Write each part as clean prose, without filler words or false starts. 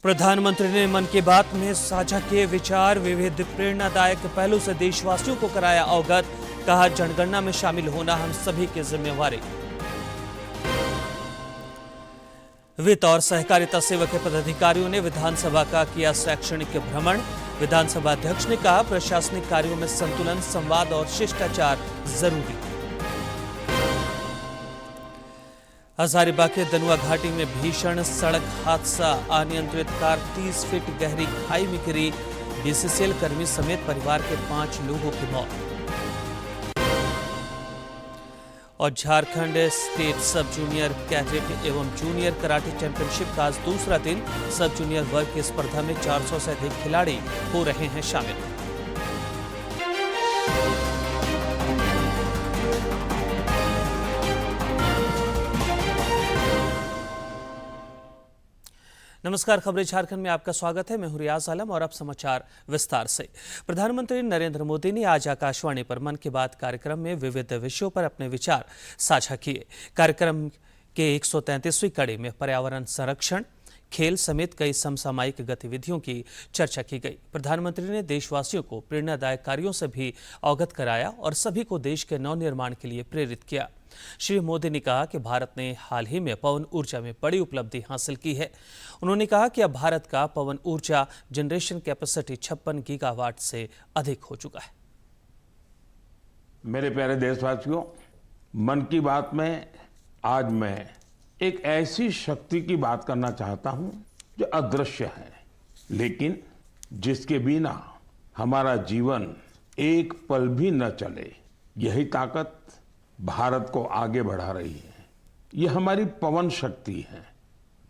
प्रधानमंत्री ने मन की बात में साझा किए विचार, विविध प्रेरणादायक पहलू से देशवासियों को कराया अवगत। कहा, जनगणना में शामिल होना हम सभी की जिम्मेवारी। वित्त और सहकारिता सेवा के पदाधिकारियों ने विधानसभा का किया शैक्षणिक भ्रमण। विधानसभा अध्यक्ष ने कहा, प्रशासनिक कार्यों में संतुलन, संवाद और शिष्टाचार जरूरी। हजारीबाग के दनुआ घाटी में भीषण सड़क हादसा, अनियंत्रित कार 30 फीट गहरी खाई में गिरी। बीसीसीएल कर्मी समेत परिवार के 5 लोगों की मौत। और Jharkhand state sub junior cadet एवं जूनियर कराटे चैंपियनशिप का आज दूसरा दिन। सब जूनियर वर्ग की स्पर्धा में 400 से अधिक खिलाड़ी हो रहे हैं शामिल। नमस्कार, खबरें झारखंड में आपका स्वागत है। मैं हूं रियाज आलम और अब समाचार विस्तार से। प्रधानमंत्री नरेंद्र मोदी ने आज आकाशवाणी पर मन की बात कार्यक्रम में विविध विषयों पर अपने विचार साझा किए। कार्यक्रम के 133वीं कड़ी में पर्यावरण संरक्षण, खेल समेत कई समसामयिक गतिविधियों की चर्चा की गई। प्रधानमंत्री ने देशवासियों को प्रेरणादायक कार्यों से भी अवगत कराया और सभी को देश के नवनिर्माण के लिए प्रेरित किया। श्री मोदी ने कहा कि भारत ने हाल ही में पवन ऊर्जा में बड़ी उपलब्धि हासिल की है। उन्होंने कहा कि अब भारत का पवन ऊर्जा जनरेशन कैपेसिटी 56 गीगावाट से अधिक हो चुका है। मेरे प्यारे देशवासियों, मन की बात में आज मैं एक ऐसी शक्ति की बात करना चाहता हूं जो अदृश्य है, लेकिन जिसके बिना हमारा जीवन एक पल भी न चले। यही ताकत भारत को आगे बढ़ा रही है। यह हमारी पवन शक्ति है।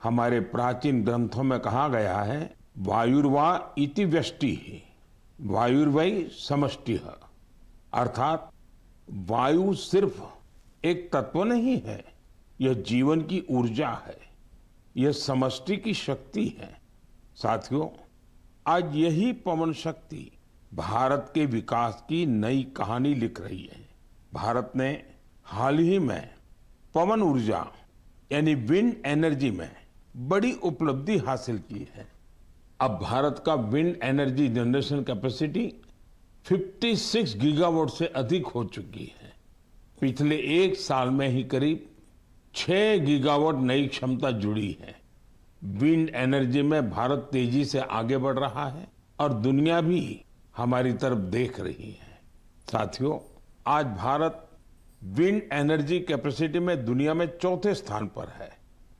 हमारे प्राचीन ग्रंथों में कहा गया है, वायुर्वा इति व्यष्टि, वायुर्वै समष्टिः, अर्थात वायु सिर्फ एक तत्व नहीं है, यह जीवन की ऊर्जा है, यह समष्टि की शक्ति है। साथियों, आज यही पवन शक्ति भारत के विकास की नई कहानी लिख रही है। भारत ने हाल ही में पवन ऊर्जा यानी विंड एनर्जी में बड़ी उपलब्धि हासिल की है। अब भारत का wind energy generation capacity 56 gigawatt से अधिक हो चुकी है। पिछले एक साल में ही करीब 6 गीगावाट नई क्षमता जुड़ी है। विंड एनर्जी में भारत तेजी से आगे बढ़ रहा है और दुनिया भी हमारी तरफ देख रही है। साथियों, आज भारत विंड एनर्जी कैपेसिटी में दुनिया में 4थे स्थान पर है।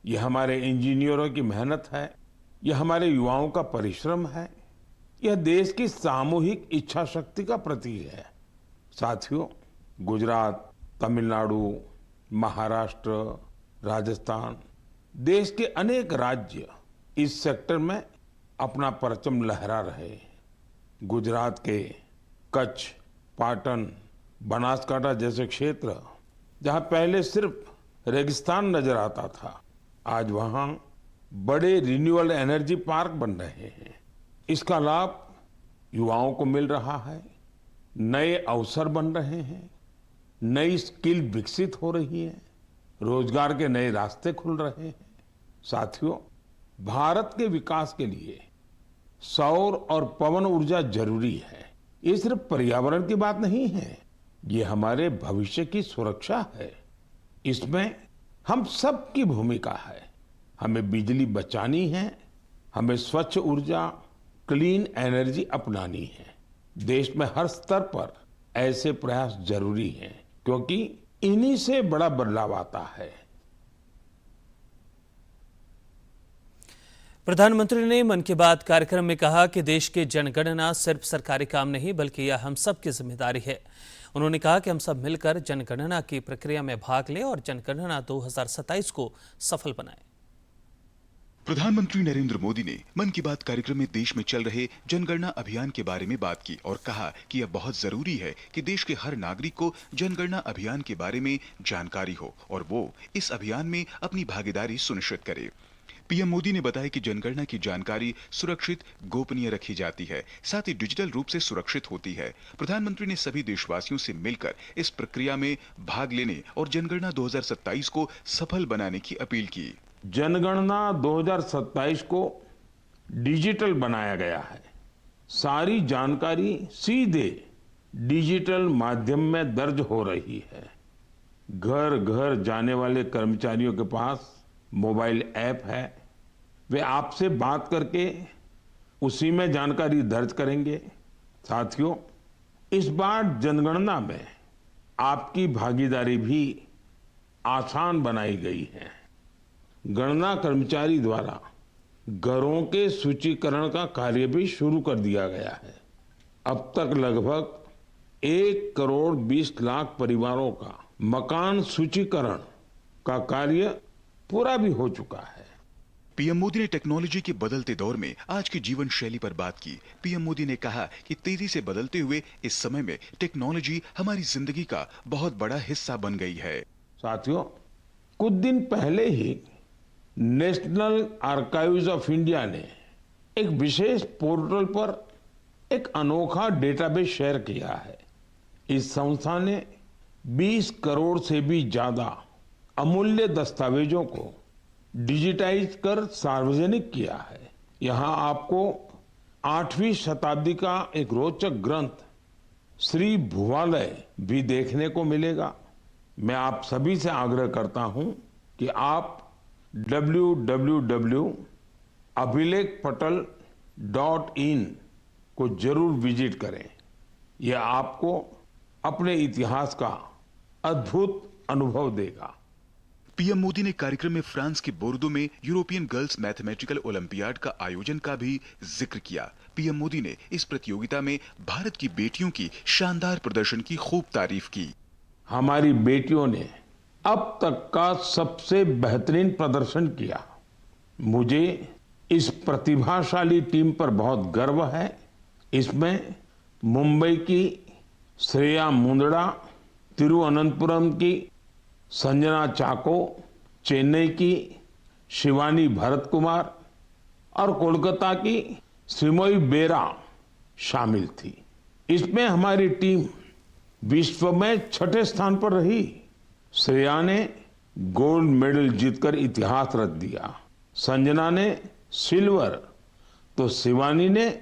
यह हमारे इंजीनियरों की मेहनत है, यह हमारे युवाओं का परिश्रम है, यह देश की सामूहिक इच्छा शक्ति का प्रतीक है। साथियों, गुजरात, तमिलनाडु, महाराष्ट्र, राजस्थान, देश के अनेक राज्य इस सेक्टर में अपना परचम लहरा रहे हैं। गुजरात के कच्छ, पाटन, बनासकांठा जैसे क्षेत्र जहां पहले सिर्फ रेगिस्तान नजर आता था, आज वहां बड़े रिन्यूएबल एनर्जी पार्क बन रहे हैं। इसका लाभ युवाओं को मिल रहा है, नए अवसर बन रहे हैं, नई स्किल विकसित हो रही है, रोजगार के नए रास्ते खुल रहे हैं। साथियों, भारत के विकास के लिए सौर और पवन ऊर्जा जरूरी है। ये सिर्फ पर्यावरण की बात नहीं है, ये हमारे भविष्य की सुरक्षा है। इसमें हम सबकी भूमिका है। हमें बिजली बचानी है, हमें स्वच्छ ऊर्जा, क्लीन एनर्जी अपनानी है। देश में हर स्तर पर ऐसे प्रयास जरूरी हैं, क्योंकि इन्हीं से बड़ा बदलाव आता है। प्रधानमंत्री ने मन की बात कार्यक्रम में कहा कि देश की जनगणना सिर्फ सरकारी काम नहीं, बल्कि यह हम सब की जिम्मेदारी है। उन्होंने कहा कि हम सब मिलकर जनगणना की प्रक्रिया में भाग लें और जनगणना 2027 को सफल बनाएं। प्रधानमंत्री नरेंद्र मोदी ने मन की बात कार्यक्रम में देश में चल रहे जनगणना अभियान के बारे में बात की और कहा कि यह बहुत जरूरी है कि देश के हर नागरिक को जनगणना अभियान के बारे में जानकारी हो और वो इस अभियान में अपनी भागीदारी सुनिश्चित करे। पीएम मोदी ने बताया कि जनगणना की जानकारी सुरक्षित, गोपनीय रखी जाती है, साथ ही डिजिटल रूप से सुरक्षित होती है। प्रधानमंत्री ने सभी देशवासियों से मिलकर इस प्रक्रिया में भाग लेने और जनगणना 2027 को सफल बनाने की अपील की। जनगणना 2027 को डिजिटल बनाया गया है। सारी जानकारी सीधे डिजिटल माध्यम में दर्ज हो रही है। घर घर जाने वाले कर्मचारियों के पास मोबाइल ऐप है। वे आपसे बात करके उसी में जानकारी दर्ज करेंगे। साथियों, इस बार जनगणना में आपकी भागीदारी भी आसान बनाई गई है। गणना कर्मचारी द्वारा घरों के सूचीकरण का कार्य भी शुरू कर दिया गया है। अब तक लगभग 1,20,00,000 परिवारों का मकान सूचीकरण का कार्य पूरा भी हो चुका है। पीएम मोदी ने टेक्नोलॉजी के बदलते दौर में आज की जीवन शैली पर बात की। पीएम मोदी ने कहा कि तेजी से बदलते हुए इस समय में टेक्नोलॉजी हमारी जिंदगी का बहुत बड़ा हिस्सा बन गई है। साथियों, कुछ दिन पहले ही नेशनल आर्काइव्स ऑफ इंडिया ने एक विशेष पोर्टल पर एक अनोखा डेटाबेस शेयर किया है। इस संस्था ने 20 करोड़ से भी ज्यादा अमूल्य दस्तावेजों को डिजिटाइज कर सार्वजनिक किया है। यहां आपको 8वीं शताब्दी का एक रोचक ग्रंथ श्री भुवालय भी देखने को मिलेगा। मैं आप सभी से आग्रह करता हूं कि आप www.abhilekpatal.in को जरूर विजिट करें। यह आपको अपने इतिहास का अद्भुत अनुभव देगा। पीएम मोदी ने कार्यक्रम में फ्रांस के बोर्डो में यूरोपियन गर्ल्स मैथमेटिकल ओलंपियाड का आयोजन का भी जिक्र किया। पीएम मोदी ने इस प्रतियोगिता में भारत की बेटियों की शानदार प्रदर्शन की खूब तारीफ की। हमारी बेटियों ने अब तक का सबसे बेहतरीन प्रदर्शन किया। मुझे इस प्रतिभाशाली टीम पर बहुत गर्व है। इसमें मुंबई की श्रेया मुंदड़ा, तिरुवनंतपुरम की संजना चाको, चेन्नई की शिवानी भरत कुमार और कोलकाता की श्रीमोई बेरा शामिल थी। इसमें हमारी टीम विश्व में 6ठे स्थान पर रही। श्रेया ने गोल्ड मेडल जीतकर इतिहास रच दिया। संजना ने सिल्वर तो शिवानी ने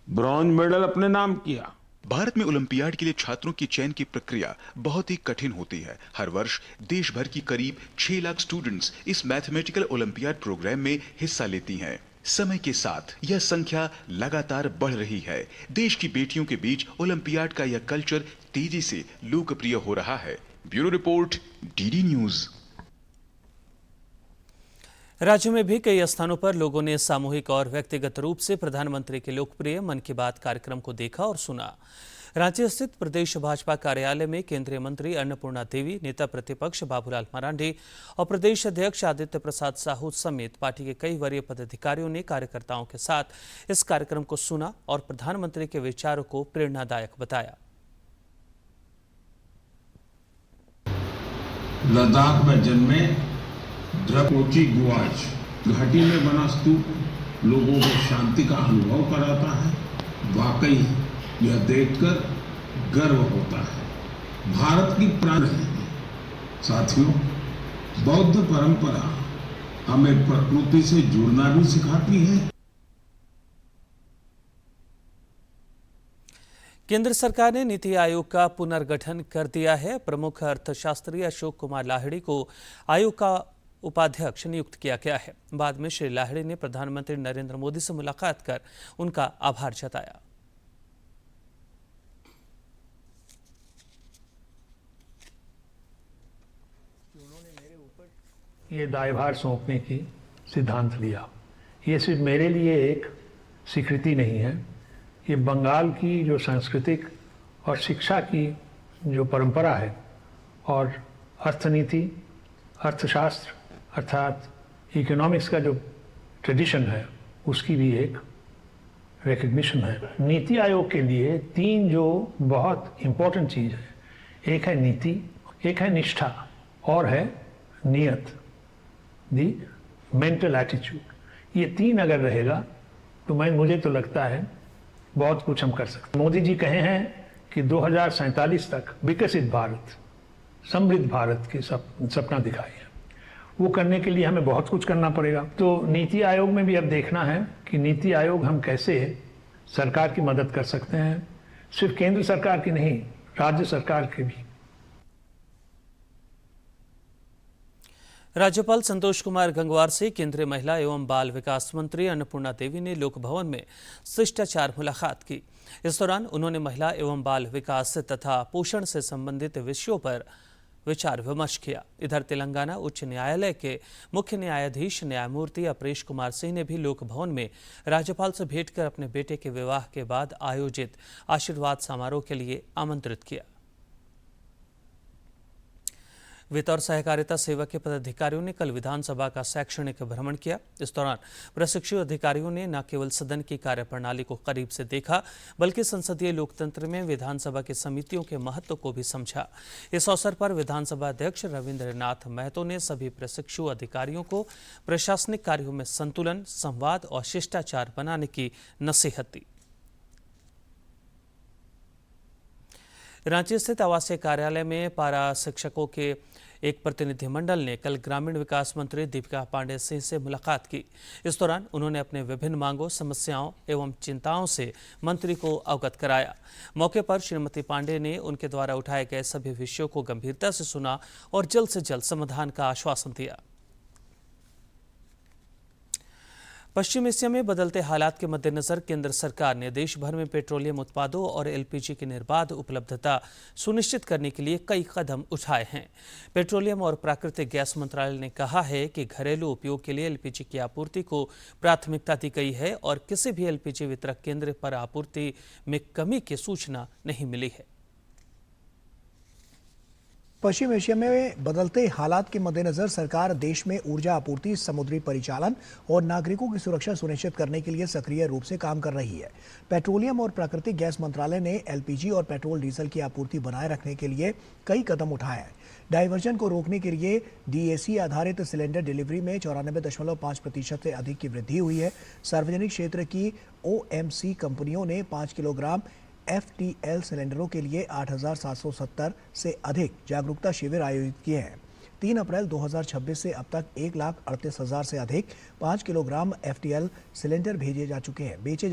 ब्रॉन्ज मेडल अपने नाम किया। भारत में ओलंपियाड के लिए छात्रों की चयन की प्रक्रिया बहुत ही कठिन होती है। हर वर्ष देश भर की करीब 6 लाख स्टूडेंट्स इस मैथमेटिकल ओलंपियाड प्रोग्राम में हिस्सा लेती हैं। समय के साथ यह संख्या लगातार बढ़ रही है। देश की बेटियों के बीच ओलंपियाड का यह कल्चर तेजी से लोकप्रिय हो रहा है। Bureau report, DD news. राज्य में भी कई स्थानों पर लोगों ने सामूहिक और व्यक्तिगत रूप से प्रधानमंत्री के लोकप्रिय मन की बात कार्यक्रम को देखा और सुना। रांची स्थित प्रदेश भाजपा कार्यालय में केंद्रीय मंत्री अन्नपूर्णा देवी, नेता प्रतिपक्ष बाबूलाल मरांडी और प्रदेश अध्यक्ष आदित्य प्रसाद साहू समेत पार्टी के कई वरीय पदाधिकारियों ने कार्यकर्ताओं के साथ इस कार्यक्रम को सुना और प्रधानमंत्री के विचारों को प्रेरणादायक बताया। लद्दाख में जन्मे द्रकोची गुआज घाटी में बना स्तूप लोगों को शांति का अनुभव कराता है। वाकई यह देखकर गर्व होता है। भारत की प्राण है। साथियों, बौद्ध परंपरा हमें प्रकृति से जुड़ना भी सिखाती है। केंद्र सरकार ने नीति आयोग का पुनर्गठन कर दिया है। प्रमुख अर्थशास्त्री अशोक कुमार लाहिड़ी को आयोग का उपाध्यक्ष नियुक्त किया गया है। बाद में श्री लाहिड़ी ने प्रधानमंत्री नरेंद्र मोदी से मुलाकात कर उनका आभार जताया। उन्होंने मेरे ऊपर ये दायभार सौंपने की सिद्धांत लिया। ये सिर्फ मेरे लिए एक स्वीकृति नहीं है, ये बंगाल की जो सांस्कृतिक और शिक्षा की जो परंपरा है और अर्थनीति, अर्थशास्त्र अर्थात इकोनॉमिक्स का जो ट्रेडिशन है उसकी भी एक रिकग्निशन है। नीति आयोग के लिए 3 जो बहुत इम्पोर्टेंट चीज़ है, एक है नीति, एक है निष्ठा और है नियत, दी मेंटल एटीट्यूड। ये 3 अगर रहेगा तो मुझे तो लगता है बहुत कुछ हम कर सकते हैं। मोदी जी कहे हैं कि 2047 तक विकसित भारत, समृद्ध भारत के सपना दिखाई है। वो करने के लिए हमें बहुत कुछ करना पड़ेगा। तो नीति आयोग में भी अब देखना है कि नीति आयोग हम कैसे सरकार की मदद कर सकते हैं, सिर्फ केंद्र सरकार की नहीं, राज्य सरकार की भी। राज्यपाल संतोष कुमार गंगवार से केंद्रीय महिला एवं बाल विकास मंत्री अन्नपूर्णा देवी ने लोक भवन में शिष्टाचार मुलाकात की। इस दौरान उन्होंने महिला एवं बाल विकास तथा पोषण से संबंधित विषयों पर विचार विमर्श किया। इधर तेलंगाना उच्च न्यायालय के मुख्य न्यायाधीश न्यायमूर्ति अपरेश कुमार सिंह ने भी लोक भवन में राज्यपाल से भेंट कर अपने बेटे के विवाह के बाद आयोजित आशीर्वाद समारोह के लिए आमंत्रित किया। वित्त और सहकारिता सेवा के पदाधिकारियों ने कल विधानसभा का शैक्षणिक भ्रमण किया। इस दौरान प्रशिक्षु अधिकारियों ने न केवल सदन की कार्यप्रणाली को करीब से देखा, बल्कि संसदीय लोकतंत्र में विधानसभा की समितियों के महत्व को भी समझा। इस अवसर पर विधानसभा अध्यक्ष रविंद्रनाथ महतो ने सभी प्रशिक्षु अधिकारियों को प्रशासनिक कार्यों में संतुलन, संवाद और शिष्टाचार बनाने की नसीहत दी। रांची स्थित आवासीय कार्यालय में पारा शिक्षकों के एक प्रतिनिधिमंडल ने कल ग्रामीण विकास मंत्री दीपिका पांडे सिंह से मुलाकात की। इस दौरान उन्होंने अपने विभिन्न मांगों, समस्याओं एवं चिंताओं से मंत्री को अवगत कराया। मौके पर श्रीमती पांडे ने उनके द्वारा उठाए गए सभी विषयों को गंभीरता से सुना और जल्द से जल्द समाधान का आश्वासन दिया। पश्चिम एशिया में बदलते हालात के मद्देनजर केंद्र सरकार ने देश भर में पेट्रोलियम उत्पादों और एलपीजी की निर्बाध उपलब्धता सुनिश्चित करने के लिए कई कदम उठाए हैं। पेट्रोलियम और प्राकृतिक गैस मंत्रालय ने कहा है कि घरेलू उपयोग के लिए एलपीजी की आपूर्ति को प्राथमिकता दी गई है और किसी भी एलपीजी वितरक केंद्र पर आपूर्ति में कमी की सूचना नहीं मिली है। पश्चिम एशिया में बदलते हालात के मद्देनजर सरकार देश में ऊर्जा आपूर्ति, समुद्री परिचालन और नागरिकों की सुरक्षा सुनिश्चित करने के लिए सक्रिय रूप से काम कर रही है। पेट्रोलियम और प्राकृतिक गैस मंत्रालय ने एलपीजी और पेट्रोल डीजल की आपूर्ति बनाए रखने के लिए कई कदम उठाए हैं। डाइवर्जन को रोकने के लिए डीएसी आधारित सिलेंडर डिलीवरी में 94.5% से अधिक की वृद्धि हुई है। सार्वजनिक क्षेत्र की ओएमसी कंपनियों ने 5 किलोग्राम FTL सिलेंडरों के लिए 8,770 से अधिक जागरूकता शिविर आयोजित किए हैं। 3 अप्रैल 2026 से अब तक 1,38,000 से अधिक 5 किलोग्राम FTL सिलेंडर बेचे जा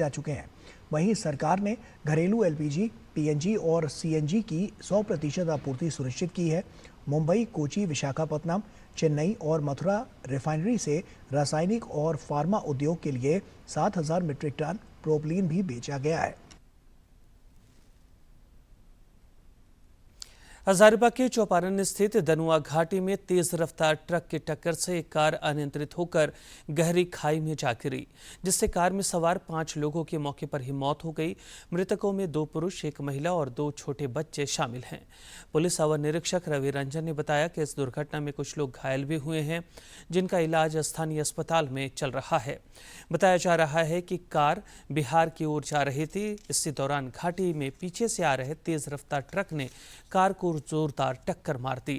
चुके हैं। वहीं सरकार ने घरेलू LPG, PNG और CNG की 100% आपूर्ति सुनिश्चित की है। मुंबई, कोची, विशाखापत्तनम, चेन्नई और मथुरा रिफाइनरी से रासायनिक और फार्मा उद्योग के लिए 7,000 मीट्रिक टन प्रोपलीन भी बेचा गया है। हजारीबाग के चौपारण स्थित दनुआ घाटी में तेज रफ्तार ट्रक की टक्कर से एक कार अनियंत्रित होकर गहरी खाई में जा गिरी, जिससे कार में सवार 5 लोगों की मौके पर ही मौत हो गई। मृतकों में 2 पुरुष, 1 महिला और 2 छोटे बच्चे शामिल हैं। पुलिस अवर निरीक्षक रवि रंजन ने बताया कि इस दुर्घटना में कुछ लोग घायल भी हुए हैं, जिनका इलाज स्थानीय अस्पताल में चल रहा है। बताया जा रहा है कि कार बिहार की ओर जा रही थी। इसी दौरान घाटी में पीछे से आ रहे तेज रफ्तार ट्रक ने कार को जोरदार टक्कर मार दी।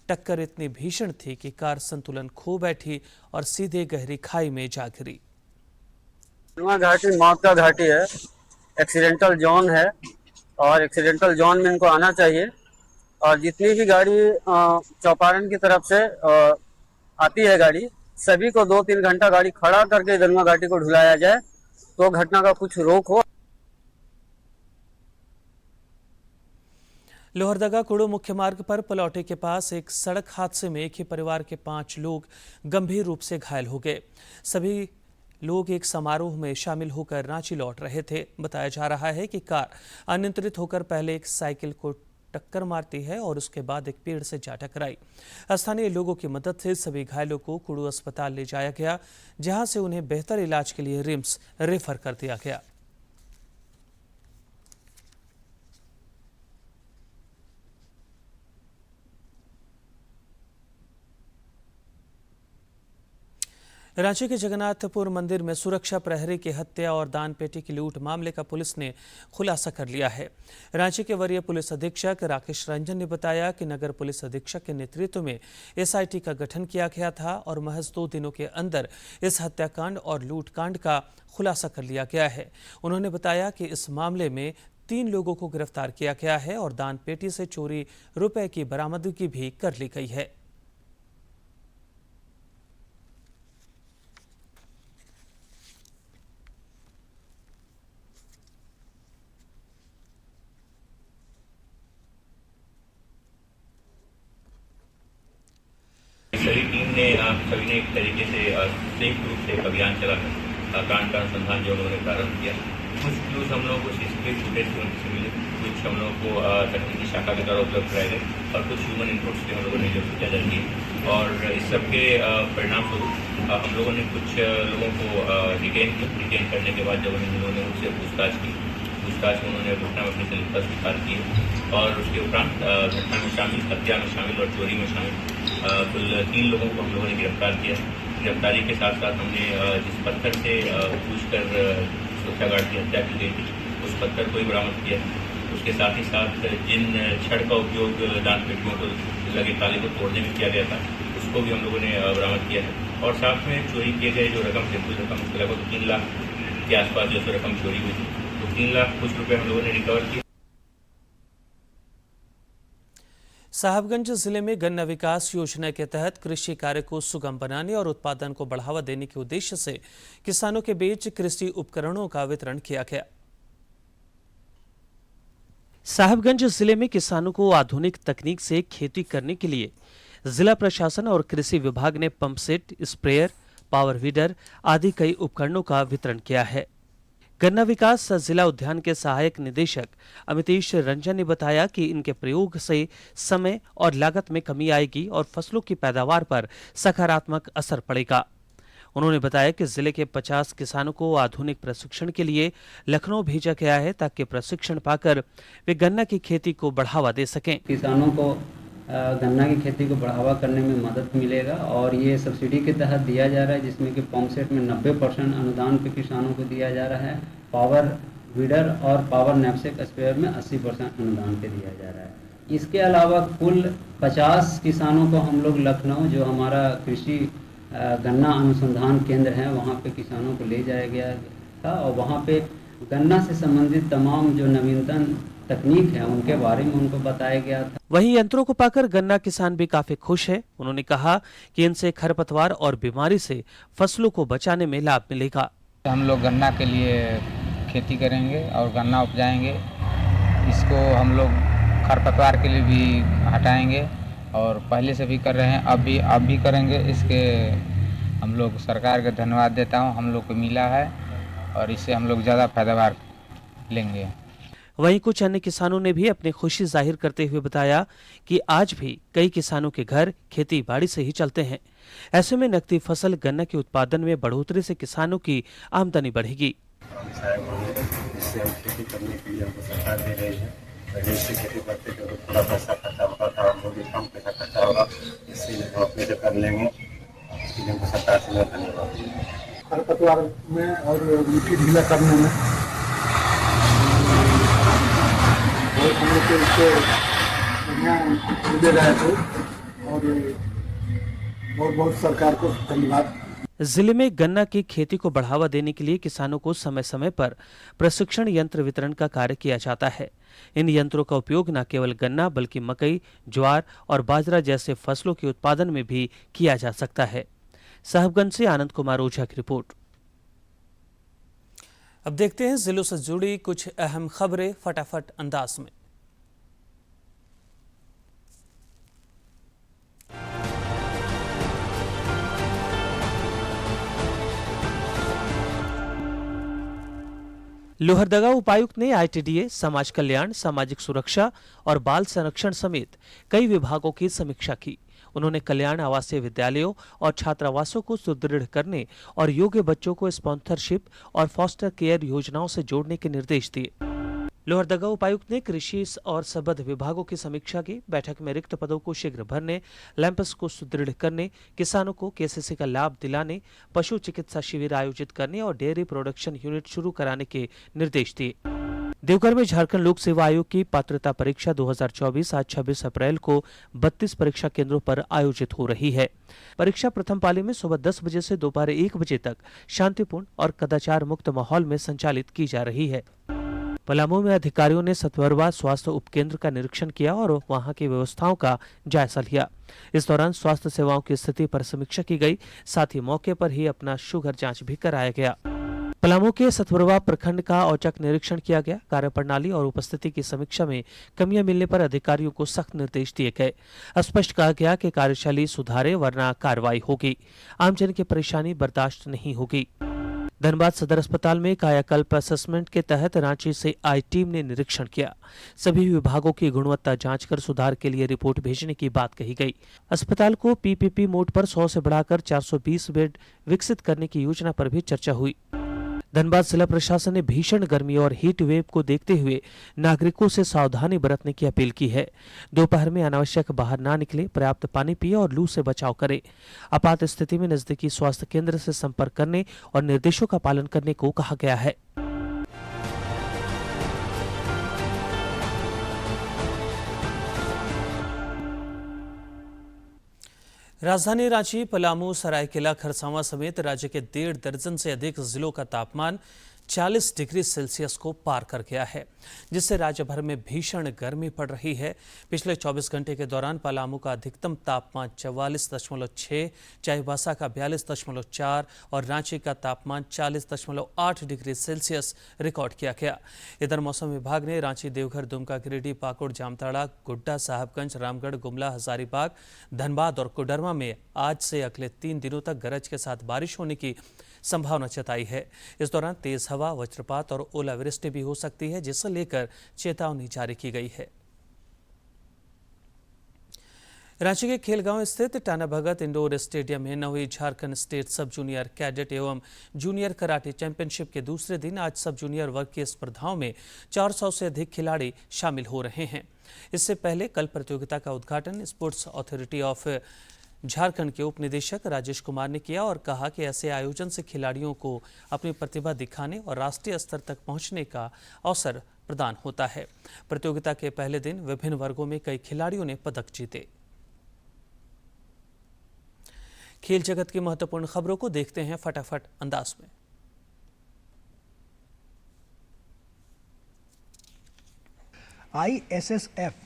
टक्कर इतनी भीषण थी कि कार संतुलन खो बैठी और सीधे गहरी खाई में जा गिरी। घाटी मौत का घाटी है, एक्सीडेंटल जोन है और एक्सीडेंटल जोन में इनको आना चाहिए। और जितनी भी गाड़ी चौपारण की तरफ से आती है गाड़ी, सभी को 2-3 घंटा गाड़ी खड़ा करके दनुआ घाटी को ढुलाया जाए तो घटना का कुछ रोक हो। लोहरदगा कुड़ू मुख्य मार्ग पर पलौटे के पास एक सड़क हादसे में एक ही परिवार के 5 लोग गंभीर रूप से घायल हो गए। सभी लोग एक समारोह में शामिल होकर रांची लौट रहे थे। बताया जा रहा है कि कार अनियंत्रित होकर पहले एक साइकिल को टक्कर मारती है और उसके बाद एक पेड़ से जा टकराई। स्थानीय लोगों की मदद से सभी घायलों को कुड़ू अस्पताल ले जाया गया, जहां से उन्हें बेहतर इलाज के लिए रिम्स रेफर कर दिया गया। रांची के जगन्नाथपुर मंदिर में सुरक्षा प्रहरी की हत्या और दान पेटी की लूट मामले का पुलिस ने खुलासा कर लिया है। रांची के वरीय पुलिस अधीक्षक राकेश रंजन ने बताया कि नगर पुलिस अधीक्षक के नेतृत्व में SIT का गठन किया गया था और महज 2 दिनों के अंदर इस हत्याकांड और लूटकांड का खुलासा कर लिया गया है। उन्होंने बताया कि इस मामले में 3 लोगों को गिरफ्तार किया गया है और दान पेटी से चोरी रुपए की बरामदगी भी कर ली गई है। हमने सभी ने एक तरीके से संयुक्त रूप से एक अभियान चलाकर कांड का अनुसंधान जो उन्होंने प्रारंभ किया। कुछ क्लूज हम लोगों को सीसीटीवी फुटेज से उनसे मिले, कुछ हम लोगों को तकनीकी शाखा के द्वारा उपलब्ध कराए गए और कुछ ह्यूमन इनपुट्स भी हम लोगों ने जो नजर किए। और इस सब के परिणाम स्वरूप हम लोगों ने कुछ लोगों को डिटेन करने के बाद जब उन लोगों ने उनसे पूछताछ में उन्होंने घटना में अपनी संलिप्तता स्वीकार की और उसके उपरांत घटना में शामिल, हत्या में शामिल और चोरी में शामिल कुल 3 लोगों को हम लोगों ने गिरफ्तार किया। गिरफ्तारी के साथ साथ हमने जिस पत्थर से पूछकर सुरक्षा गार्ड की हत्या की गई थी उस पत्थर को ही बरामद किया। उसके साथ ही साथ जिन छड़ का उपयोग दान पेटियों को लगे ताले को तोड़ने में किया गया था उसको भी हम लोगों ने बरामद किया है। और साथ में चोरी किए गए जो रकम थे, कुछ रकम लगभग 3 लाख के आसपास जो रकम चोरी हुई थी, तो 3 लाख कुछ रुपये हम लोगों ने रिकवर किए। साहिबगंज जिले में गन्ना विकास योजना के तहत कृषि कार्य को सुगम बनाने और उत्पादन को बढ़ावा देने के उद्देश्य से किसानों के बीच कृषि उपकरणों का वितरण किया गया। साहिबगंज जिले में किसानों को आधुनिक तकनीक से खेती करने के लिए जिला प्रशासन और कृषि विभाग ने pump set, sprayer, power weeder आदि कई उपकरणों का वितरण किया है। गन्ना विकास जिला उद्यान के सहायक निदेशक अमितेश रंजन ने बताया कि इनके प्रयोग से समय और लागत में कमी आएगी और फसलों की पैदावार पर सकारात्मक असर पड़ेगा। उन्होंने बताया कि जिले के 50 किसानों को आधुनिक प्रशिक्षण के लिए लखनऊ भेजा गया है ताकि प्रशिक्षण पाकर वे गन्ना की खेती को बढ़ावा दे सकें। किसानों को गन्ना की खेती को बढ़ावा करने में मदद मिलेगा और ये सब्सिडी के तहत दिया जा रहा है, जिसमें कि पंप सेट में 90% अनुदान पे किसानों को दिया जा रहा है। पावर वीडर और पावर नैपसेक स्प्रेयर में 80% अनुदान पे दिया जा रहा है। इसके अलावा कुल 50 किसानों को हम लोग लखनऊ, जो हमारा कृषि गन्ना अनुसंधान केंद्र है, वहाँ पे किसानों को ले जाया गया था और वहाँ पे गन्ना से संबंधित तमाम जो नवीनतम तकनीक है उनके बारे में उनको बताया गया था। वहीं यंत्रों को पाकर गन्ना किसान भी काफी खुश है। उन्होंने कहा कि इनसे खरपतवार और बीमारी से फसलों को बचाने में लाभ मिलेगा। हम लोग गन्ना के लिए खेती करेंगे और गन्ना उपजाएंगे। इसको हम लोग खरपतवार के लिए भी हटाएंगे और पहले से भी कर रहे हैं, अब भी करेंगे। इसके हम लोग सरकार का धन्यवाद देता हूं, हम लोग को मिला है और इससे हम लोग ज़्यादा पैदावार लेंगे। वहीं कुछ अन्य किसानों ने भी अपनी खुशी जाहिर करते हुए बताया कि आज भी कई किसानों के घर खेती बाड़ी से ही चलते हैं। ऐसे में नकदी फसल गन्ना के उत्पादन में बढ़ोतरी से किसानों की आमदनी बढ़ेगी। इससे हम खेती करने के लिए हमको सरकार दे रही है। पहले से खेती करते थे तो थोड़ा पैसा खर्चा होता था, अब भी कम पैसा खर्चा होगा, इसलिए हम अपने से कर लेंगे। इसके लिए हमको सरकार से धन्यवाद। खरपतवार में और मिट्टी ढीला करने में और हम लोग को इससे दे रहे थे और बहुत बहुत सरकार को धन्यवाद। जिले में गन्ना की खेती को बढ़ावा देने के लिए किसानों को समय समय पर प्रशिक्षण यंत्र वितरण का कार्य किया जाता है। इन यंत्रों का उपयोग न केवल गन्ना बल्कि मकई, ज्वार और बाजरा जैसे फसलों के उत्पादन में भी किया जा सकता है। साहिबगंज से आनंद कुमार ओझा की रिपोर्ट। अब देखते हैं जिलों से जुड़ी कुछ अहम खबरें फटाफट अंदाज में। लोहरदगा उपायुक्त ने आईटीडीए, समाज कल्याण, सामाजिक सुरक्षा और बाल संरक्षण समेत कई विभागों की समीक्षा की। उन्होंने कल्याण आवासीय विद्यालयों और छात्रावासों को सुदृढ़ करने और योग्य बच्चों को स्पॉन्सरशिप और फॉस्टर केयर योजनाओं से जोड़ने के निर्देश दिए। लोहरदगा उपायुक्त ने कृषि और संबद्ध विभागों की समीक्षा की। बैठक में रिक्त पदों को शीघ्र भरने, लैंपस को सुदृढ़ करने, किसानों को केसीसी का लाभ दिलाने, पशु चिकित्सा शिविर आयोजित करने और डेयरी प्रोडक्शन यूनिट शुरू कराने के निर्देश दिए। देवघर में झारखंड लोक सेवा आयोग की पात्रता परीक्षा 2024 आज 26 अप्रैल को 32 परीक्षा केंद्रों पर आयोजित हो रही है। परीक्षा प्रथम पाली में सुबह 10 बजे से दोपहर 1 बजे तक शांतिपूर्ण और कदाचार मुक्त माहौल में संचालित की जा रही है। पलामू में अधिकारियों ने सतवरवा स्वास्थ्य उपकेंद्र का निरीक्षण किया और वहां की व्यवस्थाओं का जायजा लिया। इस दौरान स्वास्थ्य सेवाओं की स्थिति पर समीक्षा की गई। साथ ही मौके पर ही अपना शुगर जांच भी कराया गया। पलामू के सतवरवा प्रखंड का औचक निरीक्षण किया गया। कार्यप्रणाली और उपस्थिति की समीक्षा में कमियां मिलने पर अधिकारियों को सख्त निर्देश दिए गए। स्पष्ट कहा गया कि कार्यशैली सुधारे वरना कार्रवाई होगी। आमजन की परेशानी बर्दाश्त नहीं होगी। धनबाद सदर अस्पताल में कायाकल्प असेसमेंट के तहत रांची से आई टीम ने निरीक्षण किया। सभी विभागों की गुणवत्ता जांचकर सुधार के लिए रिपोर्ट भेजने की बात कही गई। अस्पताल को पीपीपी मोड पर 100 से बढ़ाकर 420 बेड विकसित करने की योजना पर भी चर्चा हुई। धनबाद जिला प्रशासन ने भीषण गर्मी और हीट वेव को देखते हुए नागरिकों से सावधानी बरतने की अपील की है। दोपहर में अनावश्यक बाहर ना निकले, पर्याप्त पानी पिए और लू से बचाव करें। आपात स्थिति में नजदीकी स्वास्थ्य केंद्र से संपर्क करने और निर्देशों का पालन करने को कहा गया है। राजधानी रांची, पलामू, सरायकेला, खरसावां समेत राज्य के 1.5 दर्जन से अधिक जिलों का तापमान 40 डिग्री सेल्सियस को पार कर गया है, जिससे राज्य भर में भीषण गर्मी पड़ रही है। पिछले 24 घंटे के दौरान पलामू का अधिकतम तापमान 44.6, चाईबासा का 42.4 और रांची का तापमान 40.8 डिग्री सेल्सियस रिकॉर्ड किया गया। इधर मौसम विभाग ने रांची, देवघर, दुमका, गिरिडीह, पाकुड़, जामताड़ा, गोड्डा, साहबगंज, रामगढ़, गुमला, हजारीबाग, धनबाद और कोडरमा में आज से अगले 3 दिनों तक गरज के साथ बारिश होने की संभावना जताई है। इस दौरान तेज हवा, वज्रपात और ओलावृष्टि भी हो सकती है, जिसे लेकर चेतावनी जारी की गई है। रांची के खेलगांव स्थित टाना भगत इंडोर स्टेडियम में 9वीं Jharkhand state sub junior cadet एवं जूनियर कराटे चैंपियनशिप के दूसरे दिन आज सब जूनियर वर्ग की स्पर्धाओं में 400 से अधिक खिलाड़ी शामिल हो रहे हैं। इससे पहले कल प्रतियोगिता का उद्घाटन स्पोर्ट्स अथॉरिटी ऑफ झारखंड के उप निदेशक राजेश कुमार ने किया और कहा कि ऐसे आयोजन से खिलाड़ियों को अपनी प्रतिभा दिखाने और राष्ट्रीय स्तर तक पहुंचने का अवसर प्रदान होता है। प्रतियोगिता के पहले दिन विभिन्न वर्गों में कई खिलाड़ियों ने पदक जीते। खेल जगत की महत्वपूर्ण खबरों को देखते हैं फटाफट अंदाज में। ISSF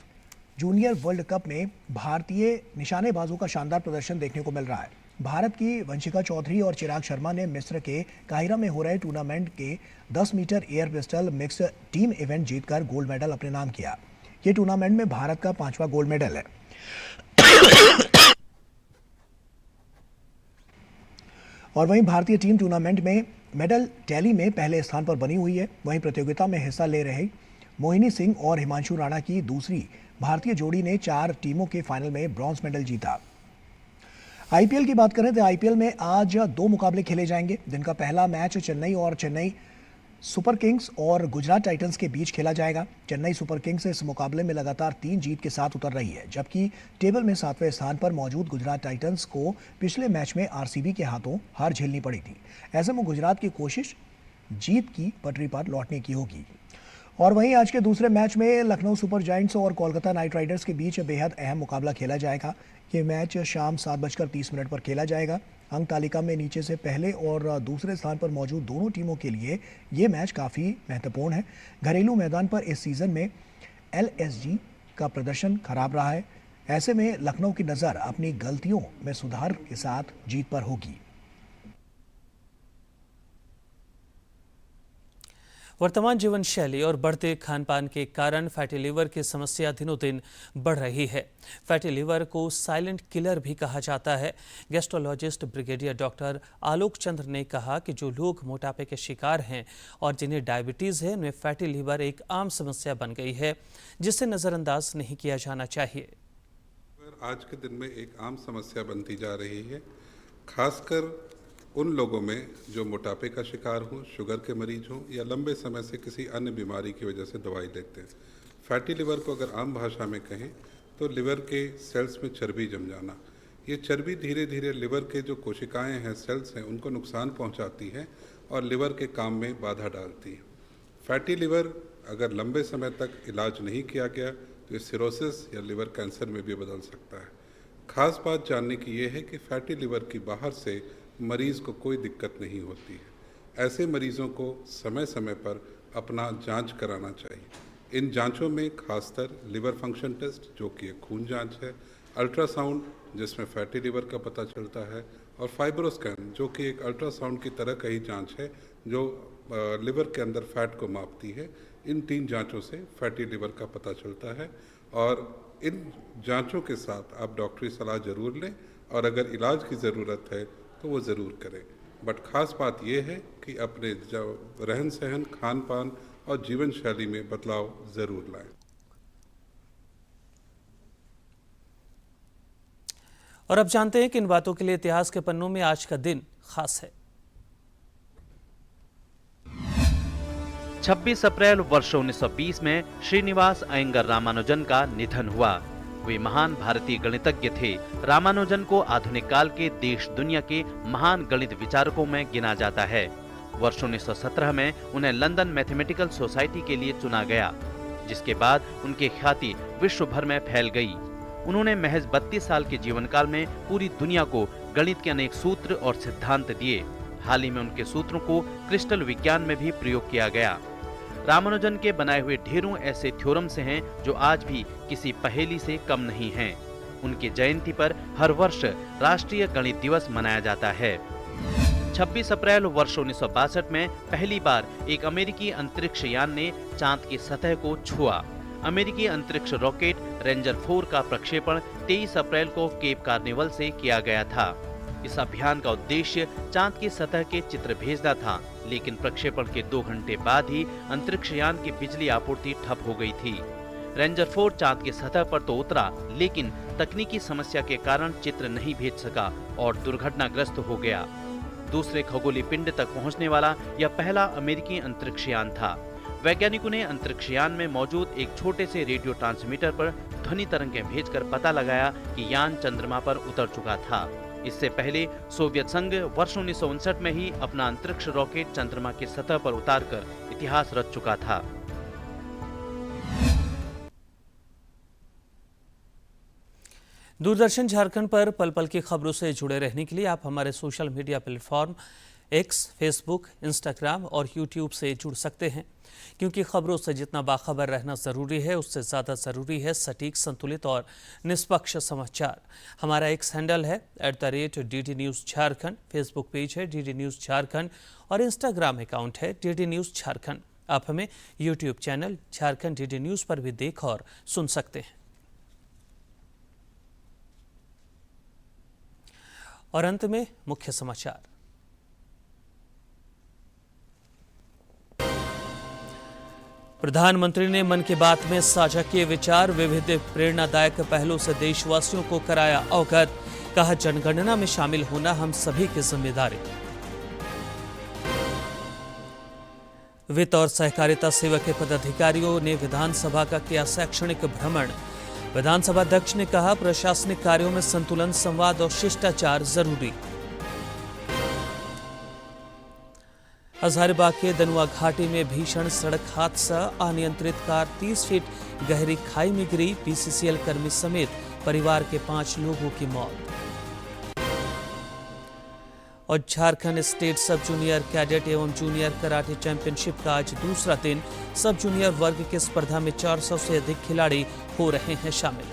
जूनियर वर्ल्ड कप में भारतीय निशानेबाजों का शानदार प्रदर्शन देखने को मिल रहा है। भारत की वंशिका चौधरी और चिराग शर्मा ने मिस्र के काहिरा में हो रहे टूर्नामेंट के 10 metre air pistol mixed team event जीतकर गोल्ड मेडल अपने नाम किया। ये टूर्नामेंट में भारत का 5वां गोल्ड मेडल है। और वहीं भारतीय टीम टूर्नामेंट में मेडल टैली में पहले स्थान पर बनी हुई है। वहीं प्रतियोगिता में हिस्सा ले रहे मोहिनी सिंह और हिमांशु राणा की दूसरी भारतीय जोड़ी ने 4 टीमों के फाइनल में ब्रॉन्ज मेडल जीता। आईपीएल की बात करें तो आईपीएल में आज 2 मुकाबले खेले जाएंगे। दिन का पहला मैच चेन्नई सुपर किंग्स और गुजरात टाइटंस के बीच खेला जाएगा। चेन्नई सुपर किंग्स इस मुकाबले में लगातार 3 जीत के साथ उतर रही है, जबकि टेबल में 7वें स्थान पर मौजूद गुजरात टाइटंस को पिछले मैच में आरसीबी के हाथों हार झेलनी पड़ी थी। ऐसे में गुजरात की कोशिश जीत की पटरी पर लौटने की होगी। और वहीं आज के दूसरे मैच में लखनऊ सुपर जायंट्स और कोलकाता नाइट राइडर्स के बीच बेहद अहम मुकाबला खेला जाएगा। ये मैच शाम 7:30 पर खेला जाएगा। अंक तालिका में नीचे से पहले और दूसरे स्थान पर मौजूद दोनों टीमों के लिए ये मैच काफ़ी महत्वपूर्ण है। घरेलू मैदान पर इस सीज़न में LSG का प्रदर्शन खराब रहा है। ऐसे में लखनऊ की नज़र अपनी गलतियों में सुधार के साथ जीत पर होगी। वर्तमान जीवन शैली और बढ़ते खान पान के कारण फैटी लीवर की समस्या दिनों दिन बढ़ रही है। फैटी लीवर को साइलेंट किलर भी कहा जाता है। गैस्ट्रोलॉजिस्ट ब्रिगेडियर डॉक्टर आलोक चंद्र ने कहा कि जो लोग मोटापे के शिकार हैं और जिन्हें डायबिटीज़ है, उनमें फैटी लीवर एक आम समस्या बन गई है, जिसे नज़रअंदाज नहीं किया जाना चाहिए। आज के दिन में एक आम समस्या बनती जा रही है, खासकर उन लोगों में जो मोटापे का शिकार हों, शुगर के मरीज हों या लंबे समय से किसी अन्य बीमारी की वजह से दवाई लेते हैं। फैटी लिवर को अगर आम भाषा में कहें तो लिवर के सेल्स में चर्बी जम जाना। ये चर्बी धीरे धीरे लिवर के जो कोशिकाएं हैं, सेल्स हैं, उनको नुकसान पहुंचाती है और लिवर के काम में बाधा डालती है। फैटी लिवर अगर लंबे समय तक इलाज नहीं किया गया तो ये सिरोसिस या लिवर कैंसर में भी बदल सकता है। खास बात जानने की ये है कि फैटी लिवर की बाहर से मरीज़ को कोई दिक्कत नहीं होती है। ऐसे मरीज़ों को समय समय पर अपना जांच कराना चाहिए। इन जांचों में खासकर लिवर फंक्शन टेस्ट, जो कि एक खून जांच है, अल्ट्रासाउंड जिसमें फैटी लिवर का पता चलता है, और फाइब्रोस्कैन जो कि एक अल्ट्रासाउंड की तरह का ही जांच है जो लिवर के अंदर फैट को मापती है। इन 3 जांचों से फैटी लिवर का पता चलता है और इन जांचों के साथ आप डॉक्टरी सलाह जरूर लें और अगर इलाज की ज़रूरत है तो वो ज़रूर करें। बट ख़ास बात ये है कि अपने रहन सहन, खान पान और जीवन शैली में बदलाव ज़रूर लाएं। और अब जानते हैं कि इन बातों के लिए इतिहास के पन्नों में आज का दिन खास है। 26 अप्रैल वर्ष 1920 में श्रीनिवास अयंगर रामानुजन का निधन हुआ। वे महान भारतीय गणितज्ञ थे। रामानुजन को आधुनिक काल के देश दुनिया के महान गणित विचारकों में गिना जाता है। वर्ष 1917 में उन्हें लंदन मैथमेटिकल सोसाइटी के लिए चुना गया, जिसके बाद उनकी ख्याति विश्व भर में फैल गई। उन्होंने महज 32 साल के जीवन काल में पूरी दुनिया को गणित के अनेक सूत्र और सिद्धांत दिए। हाल ही में उनके सूत्रों को क्रिस्टल विज्ञान में भी प्रयोग किया गया। रामानुजन के बनाए हुए ढेरों ऐसे थ्योरम्स हैं जो आज भी किसी पहेली से कम नहीं हैं। उनकी जयंती पर हर वर्ष राष्ट्रीय गणित दिवस मनाया जाता है। 26 अप्रैल वर्ष 1962 में पहली बार एक अमेरिकी अंतरिक्ष यान ने चांद की सतह को छुआ। अमेरिकी अंतरिक्ष रॉकेट रेंजर 4 का प्रक्षेपण 23 अप्रैल को केप कार्निवल से किया गया था। इस अभियान का उद्देश्य चांद की सतह के चित्र भेजना था, लेकिन प्रक्षेपण के 2 घंटे बाद ही अंतरिक्ष यान की बिजली आपूर्ति ठप हो गई थी। रेंजर 4 चांद की सतह पर तो उतरा, लेकिन तकनीकी समस्या के कारण चित्र नहीं भेज सका और दुर्घटनाग्रस्त हो गया। दूसरे खगोलीय पिंड तक पहुंचने वाला यह पहला अमेरिकी अंतरिक्ष यान था। वैज्ञानिकों ने अंतरिक्ष यान में मौजूद एक छोटे से रेडियो ट्रांसमीटर पर ध्वनि तरंगें भेजकर पता लगाया कि यान चंद्रमा पर उतर चुका था। इससे पहले सोवियत संघ वर्ष 1959 में ही अपना अंतरिक्ष रॉकेट चंद्रमा की सतह पर उतारकर इतिहास रच चुका था। दूरदर्शन झारखंड पर पल पल की खबरों से जुड़े रहने के लिए आप हमारे social media platform x, Facebook, Instagram और यूट्यूब से जुड़ सकते हैं, क्योंकि खबरों से जितना बाखबर रहना ज़रूरी है, उससे ज़्यादा ज़रूरी है सटीक, संतुलित और निष्पक्ष समाचार। हमारा एक्स हैंडल है @DD news Jharkhand, Facebook page है DD न्यूज़ झारखंड और इंस्टाग्राम अकाउंट है DD न्यूज़ झारखंड। आप हमें YouTube channel Jharkhand DD news पर भी देख और सुन सकते हैं। और अंत में मुख्य समाचार। प्रधानमंत्री ने मन की बात में साझा किए विचार, विविध प्रेरणादायक पहलों से देशवासियों को कराया अवगत। कहा, जनगणना में शामिल होना हम सभी की जिम्मेदारी। वित्त और सहकारिता सेवा के पदाधिकारियों ने विधानसभा का किया शैक्षणिक भ्रमण। विधानसभा अध्यक्ष ने कहा, प्रशासनिक कार्यों में संतुलन, संवाद और शिष्टाचार जरूरी। हजारीबाग के दनुआ घाटी में भीषण सड़क हादसा, अनियंत्रित कार 30 फीट गहरी खाई में गिरी। बीसीसीएल कर्मी समेत परिवार के 5 लोगों की मौत। और Jharkhand state sub junior cadet एवं जूनियर कराटे चैंपियनशिप का आज दूसरा दिन। सब जूनियर वर्ग की स्पर्धा में 400 से अधिक खिलाड़ी हो रहे हैं शामिल।